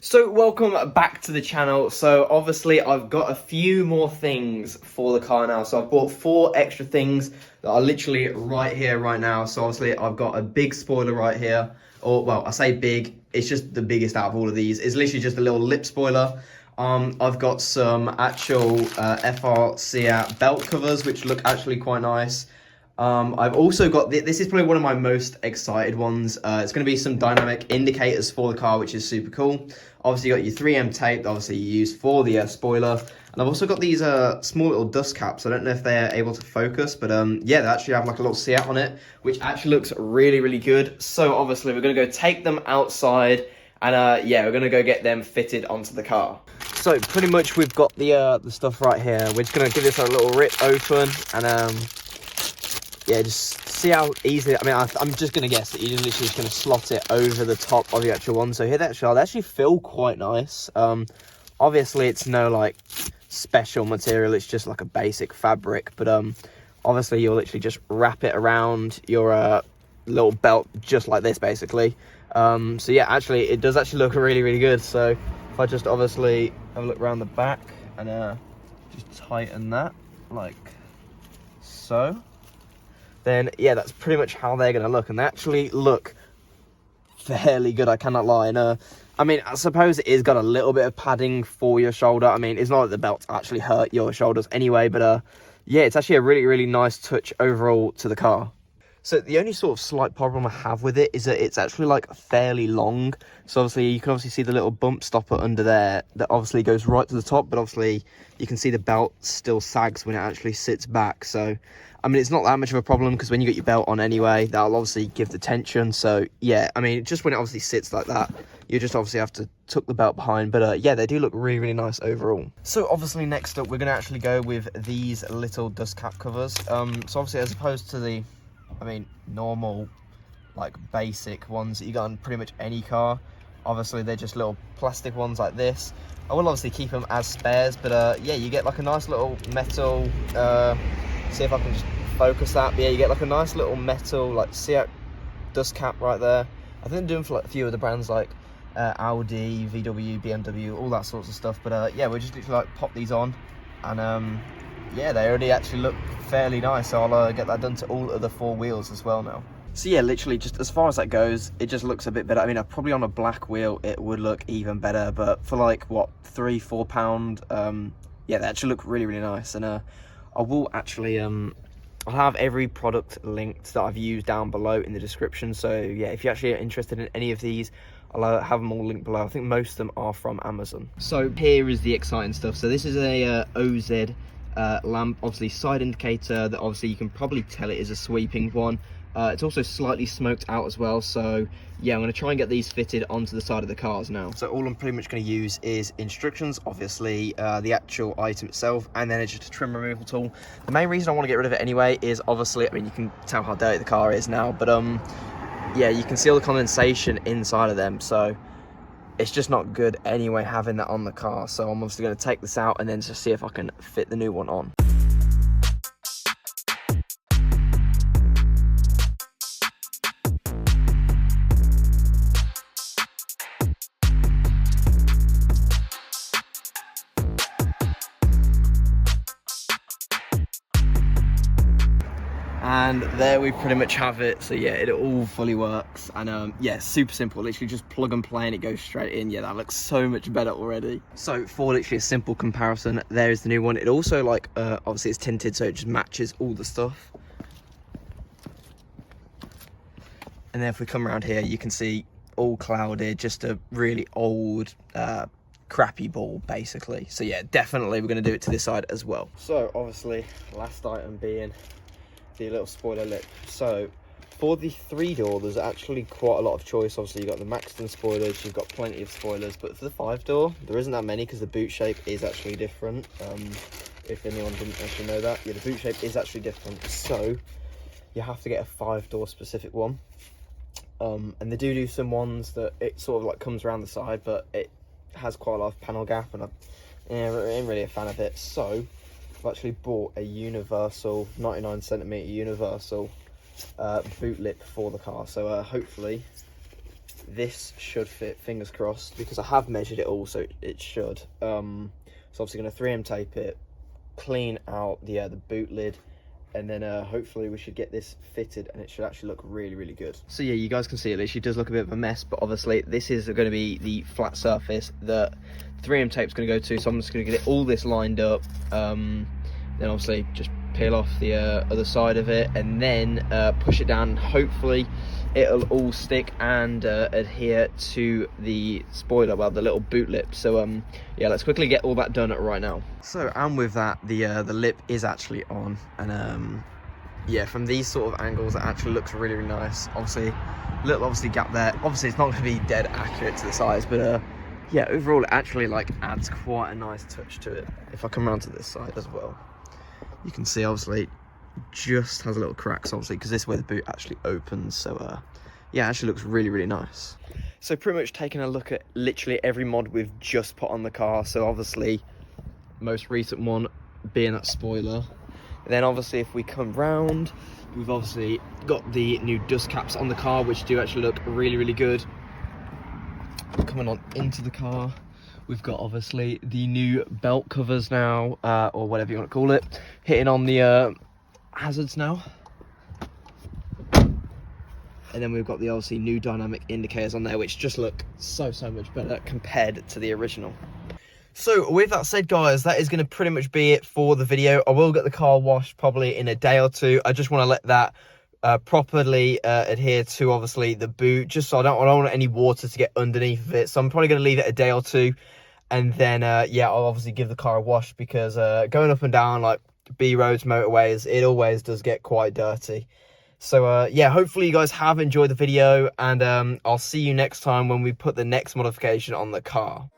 So welcome back to the channel. So obviously I've got a few more things for the car now. So I've bought 4 extra things that are literally right here right now. So obviously I've got a big spoiler right here. Or well, I say big, it's just the biggest out of all of these. It's literally just a little lip spoiler. I've got some actual FR Seat belt covers which look actually quite nice. I've also got, this is probably one of my most excited ones. It's going to be some dynamic indicators for the car, which is super cool. Obviously, you got your 3M tape that obviously you use for the spoiler. And I've also got these small little dust caps. I don't know if they're able to focus, but yeah, they actually have like a little Seat on it, which actually looks really, really good. So obviously, we're going to go take them outside and yeah, we're going to go get them fitted onto the car. So pretty much we've got the stuff right here. We're just going to give this a little rip open and yeah, just see how easily, I mean, I'm just going to guess that you're literally just going to slot it over the top of the actual one. So here they actually feel quite nice. Obviously, it's no, like, special material. It's just, like, a basic fabric. But, obviously, you'll literally just wrap it around your little belt just like this, basically. So, yeah, actually, it does actually look really, really good. So, if I just, obviously, have a look around the back and just tighten that, like so. Then, yeah, that's pretty much how they're going to look. And they actually look fairly good, I cannot lie. And, I mean, I suppose it is got a little bit of padding for your shoulder. I mean, it's not like the belts actually hurt your shoulders anyway. But, yeah, it's actually a really, really nice touch overall to the car. So the only sort of slight problem I have with it is that it's actually, like, fairly long. So, obviously, you can obviously see the little bump stopper under there that obviously goes right to the top. But, obviously, you can see the belt still sags when it actually sits back. So, I mean, it's not that much of a problem because when you get your belt on anyway, that'll obviously give the tension. So, yeah, I mean, just when it obviously sits like that, you just obviously have to tuck the belt behind. But, yeah, they do look really, really nice overall. So, obviously, next up, we're going to actually go with these little dust cap covers. So, obviously, as opposed to the, I mean, normal, like, basic ones that you got on pretty much any car, obviously, they're just little plastic ones like this. I will obviously keep them as spares, but, yeah, you get, like, a nice little metal, see if I can just focus that. But yeah, you get like a nice little metal like Seat dust cap right there. I think they're doing for like a few of the brands like Audi, VW, BMW, all that sorts of stuff. But yeah, we're just literally like pop these on and yeah, they already actually look fairly nice. So I'll get that done to all of the 4 wheels as well now. So yeah, literally just as far as that goes, it just looks a bit better. I mean, probably on a black wheel it would look even better, but for like what, £3-4 yeah, they actually look really, really nice. And I will actually I'll have every product linked that I've used down below in the description. So yeah, if you're actually interested in any of these, I'll have them all linked below. I think most of them are from Amazon. So here is the exciting stuff. So this is a OZ lamp, obviously side indicator that obviously you can probably tell it is a sweeping one. It's also slightly smoked out as well. So yeah, I'm going to try and get these fitted onto the side of the cars now. So all I'm pretty much going to use is instructions, obviously the actual item itself, and then it's just a trim removal tool. The main reason I want to get rid of it anyway is obviously, I mean, you can tell how dirty the car is now, but yeah, you can see all the condensation inside of them. So it's just not good anyway having that on the car. So I'm obviously going to take this out and then just see if I can fit the new one on. And there we pretty much have it. So yeah, it all fully works. And yeah, super simple. Literally just plug and play and it goes straight in. Yeah, that looks so much better already. So for literally a simple comparison, there is the new one. It also like, obviously it's tinted, so it just matches all the stuff. And then if we come around here, you can see all clouded, just a really old, crappy ball basically. So yeah, definitely we're gonna do it to this side as well. So obviously, last item being the little spoiler lip. So for the 3-door, there's actually quite a lot of choice. Obviously you've got the Maxton spoilers, you've got plenty of spoilers, but for the 5-door there isn't that many because the boot shape is actually different. If anyone didn't actually know that, yeah, the boot shape is actually different, so you have to get a 5-door specific one. And they do some ones that it sort of like comes around the side, but it has quite a lot of panel gap, and I ain't really a fan of it. So I've actually bought a universal 99cm universal boot lip for the car. So hopefully this should fit, fingers crossed, because I have measured it all, so it should. So obviously going to 3M tape it, clean out the boot lid, and then hopefully we should get this fitted and it should actually look really, really good. So yeah, you guys can see it literally does look a bit of a mess, but obviously this is going to be the flat surface that 3M tape's going to go to, so I'm just going to get all this lined up, then obviously just peel off the other side of it, and then push it down. Hopefully it'll all stick and adhere to the spoiler, well, the little boot lip. So yeah, let's quickly get all that done right now. So, and with that, the lip is actually on, and yeah, from these sort of angles it actually looks really, really nice. Obviously little gap there, obviously it's not going to be dead accurate to the size, but yeah, overall it actually like adds quite a nice touch to it. If I come around to this side as well, you can see obviously just has a little cracks, obviously, because this is where the boot actually opens. So yeah, it actually looks really, really nice. So pretty much taking a look at literally every mod we've just put on the car. So obviously most recent one being that spoiler, and then obviously if we come round, we've obviously got the new dust caps on the car, which do actually look really, really good. Coming on into the car, we've got obviously the new belt covers now, or whatever you want to call it, hitting on the hazards now. And then we've got the obviously new dynamic indicators on there, which just look so much better compared to the original. So with that said, guys, that is going to pretty much be it for the video. I will get the car washed probably in a day or two. I just want to let that properly adhere to obviously the boot, just so I don't want any water to get underneath of it. So I'm probably going to leave it a day or two, and then yeah, I'll obviously give the car a wash, because going up and down like B roads, motorways, it always does get quite dirty. So yeah, hopefully you guys have enjoyed the video, and I'll see you next time when we put the next modification on the car.